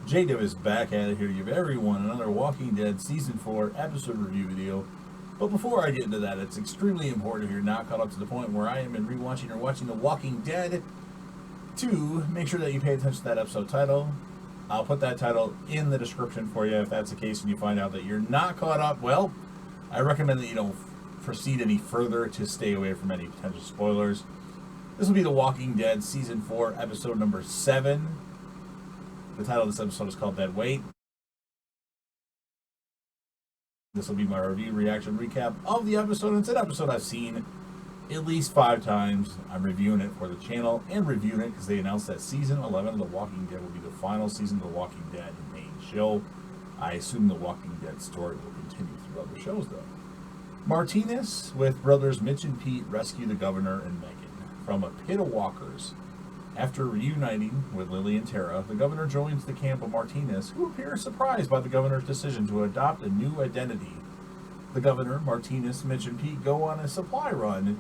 Jacob is back at it here to give everyone another Walking Dead Season 4 episode review video. But before I get into that, it's extremely important if you're not caught up to the point where I am in rewatching or watching The Walking Dead to make sure that you pay attention to that episode title. I'll put that title in the description for you if that's the case and you find out that you're not caught up. Well, I recommend that you don't proceed any further to stay away from any potential spoilers. This will be The Walking Dead Season 4 episode number 7. The title of this episode is called Dead Weight. This will be my review, reaction, recap of the episode. It's an episode I've seen at least 5 times. I'm reviewing it for the channel and reviewing it because they announced that Season 11 of The Walking Dead will be the final season of The Walking Dead main show. I assume The Walking Dead story will continue through other shows, though. Martinez, with brothers Mitch and Pete, rescue the governor and Megan from a pit of walkers. After reuniting with Lily and Tara, the governor joins the camp of Martinez, who appears surprised by the governor's decision to adopt a new identity. The governor, Martinez, Mitch, and Pete go on a supply run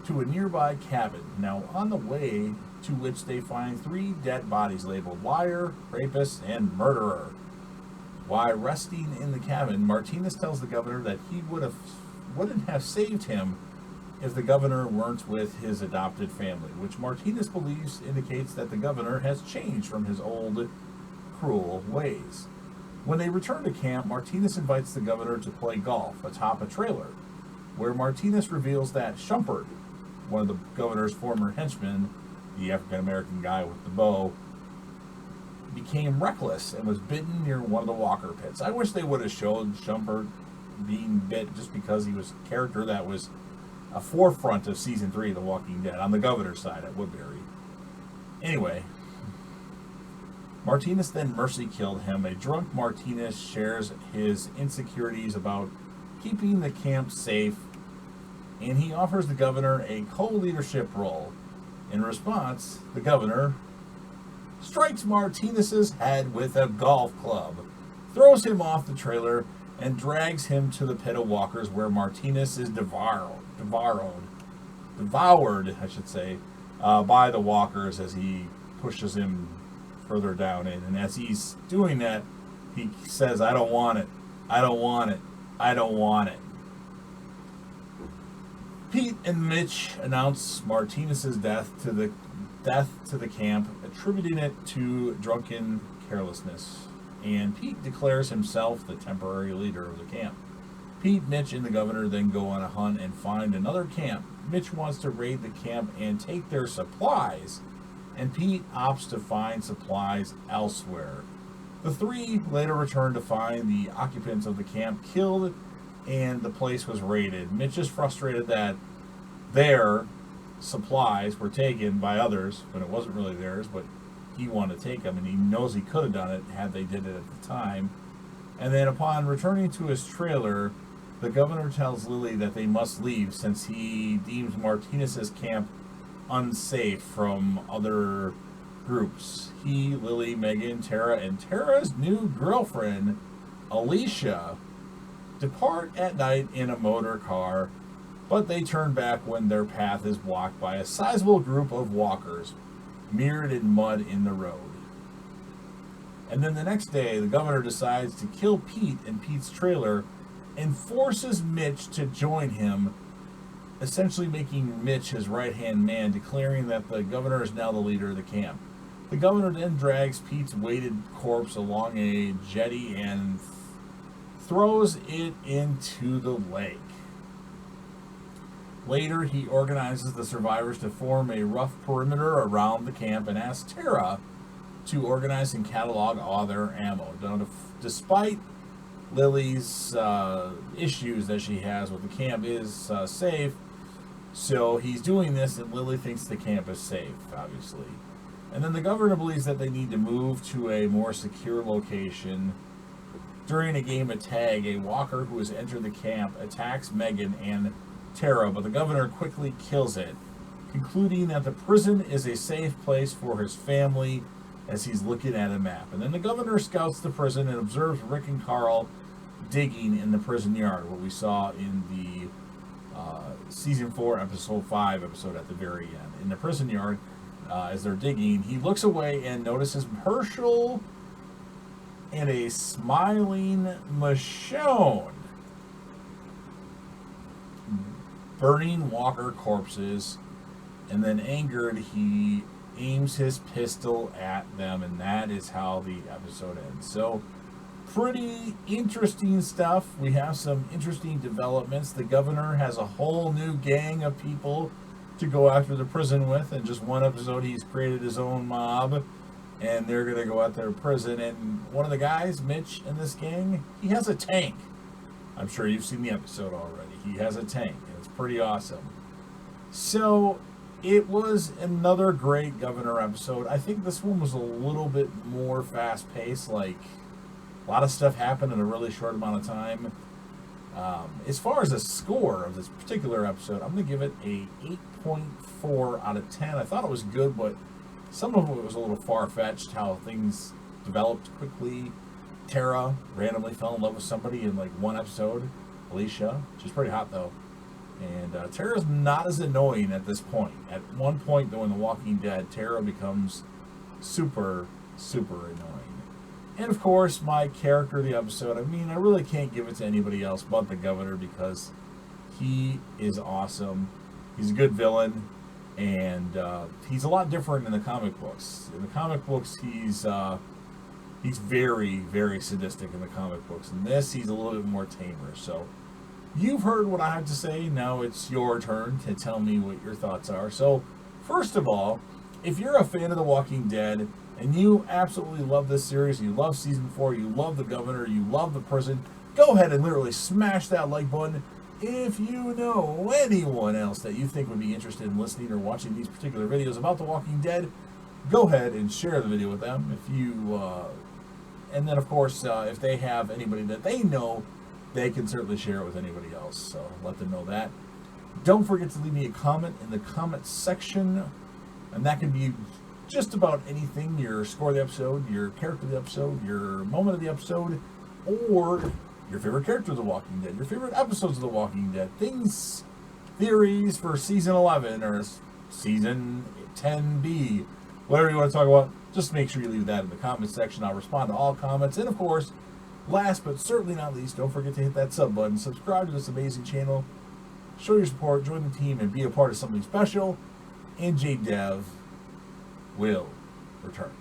to a nearby cabin. Now, on the way to which they find 3 dead bodies labeled liar, rapist, and murderer. While resting in the cabin, Martinez tells the governor that he wouldn't have saved him if the governor weren't with his adopted family, which Martinez believes indicates that the governor has changed from his old, cruel ways. When they return to camp, Martinez invites the governor to play golf atop a trailer, where Martinez reveals that Shumpert, one of the governor's former henchmen, the African-American guy with the bow, became reckless and was bitten near one of the walker pits. I wish they would have showed Shumpert being bit just because he was a character that was a forefront of Season 3 of The Walking Dead, on the governor's side at Woodbury. Anyway, Martinez then mercy killed him. A drunk Martinez shares his insecurities about keeping the camp safe, and he offers the governor a co-leadership role. In response, the governor strikes Martinez's head with a golf club, throws him off the trailer, and drags him to the pit of walkers, where Martinez is devoured, by the walkers as he pushes him further down in. And as he's doing that, he says, "I don't want it. I don't want it. I don't want it." Pete and Mitch announce Martinez's death to the camp, attributing it to drunken carelessness. And Pete declares himself the temporary leader of the camp. Pete, Mitch, and the governor then go on a hunt and find another camp. Mitch wants to raid the camp and take their supplies, and Pete opts to find supplies elsewhere. The 3 later return to find the occupants of the camp killed and the place was raided. Mitch is frustrated that their supplies were taken by others when it wasn't really theirs, but he wanted to take them, and he knows he could have done it had they did it at the time. And then upon returning to his trailer, the governor tells Lily that they must leave since he deems Martinez's camp unsafe from other groups. He, Lily, Megan, Tara, and Tara's new girlfriend, Alicia, depart at night in a motor car, but they turn back when their path is blocked by a sizable group of walkers, mirrored in mud in the road. And then the next day, the governor decides to kill Pete in Pete's trailer and forces Mitch to join him, essentially making Mitch his right-hand man, declaring that the governor is now the leader of the camp. The governor then drags Pete's weighted corpse along a jetty and throws it into the lake. Later, he organizes the survivors to form a rough perimeter around the camp and asks Tara to organize and catalog all their ammo. Now, despite Lily's issues that she has with the camp is safe, so he's doing this, and Lily thinks the camp is safe, obviously. And then the governor believes that they need to move to a more secure location. During a game of tag, a walker who has entered the camp attacks Megan and Tara, but the governor quickly kills it, concluding that the prison is a safe place for his family as he's looking at a map. And then the governor scouts the prison and observes Rick and Carl digging in the prison yard, what we saw in the Season 4, Episode 5 episode at the very end. In the prison yard, as they're digging, he looks away and notices Herschel and a smiling Michonne burning Walker corpses, and then angered, he aims his pistol at them, and that is how the episode ends. So, pretty interesting stuff. We have some interesting developments. The governor has a whole new gang of people to go after the prison with. In just one episode, he's created his own mob, and they're going to go out there to prison. And one of the guys, Mitch, in this gang, he has a tank. I'm sure you've seen the episode already. He has a tank, and it's pretty awesome. So, it was another great Governor episode. I think this one was a little bit more fast-paced. Like, a lot of stuff happened in a really short amount of time. As far as the score of this particular episode, I'm going to give it a 8.4 out of 10. I thought it was good, but some of it was a little far-fetched, how things developed quickly. Tara randomly fell in love with somebody in like one episode. Alicia, she's pretty hot though. And Tara's not as annoying at this point. At one point, though, in The Walking Dead, Tara becomes super, super annoying. And, of course, my character of the episode, I mean, I really can't give it to anybody else but the governor because he is awesome. He's a good villain, and he's a lot different in the comic books. In the comic books, he's very, very sadistic in the comic books. In this, he's a little bit more tamer, so... You've heard what I have to say. Now it's your turn to tell me what your thoughts are. So, first of all, if you're a fan of The Walking Dead and you absolutely love this series, you love Season 4, you love the governor, you love the prison, go ahead and literally smash that like button. If you know anyone else that you think would be interested in listening or watching these particular videos about The Walking Dead, go ahead and share the video with them. If you, and then, of course, if they have anybody that they know, they can certainly share it with anybody else, so let them know that. Don't forget to leave me a comment in the comment section, and that can be just about anything, your score of the episode, your character of the episode, your moment of the episode, or your favorite character of The Walking Dead, your favorite episodes of The Walking Dead, things, theories for Season 11 or Season 10B, whatever you want to talk about, just make sure you leave that in the comment section. I'll respond to all comments, and of course, last but certainly not least, don't forget to hit that sub button, subscribe to this amazing channel, show your support, join the team, and be a part of something special, and JDev will return.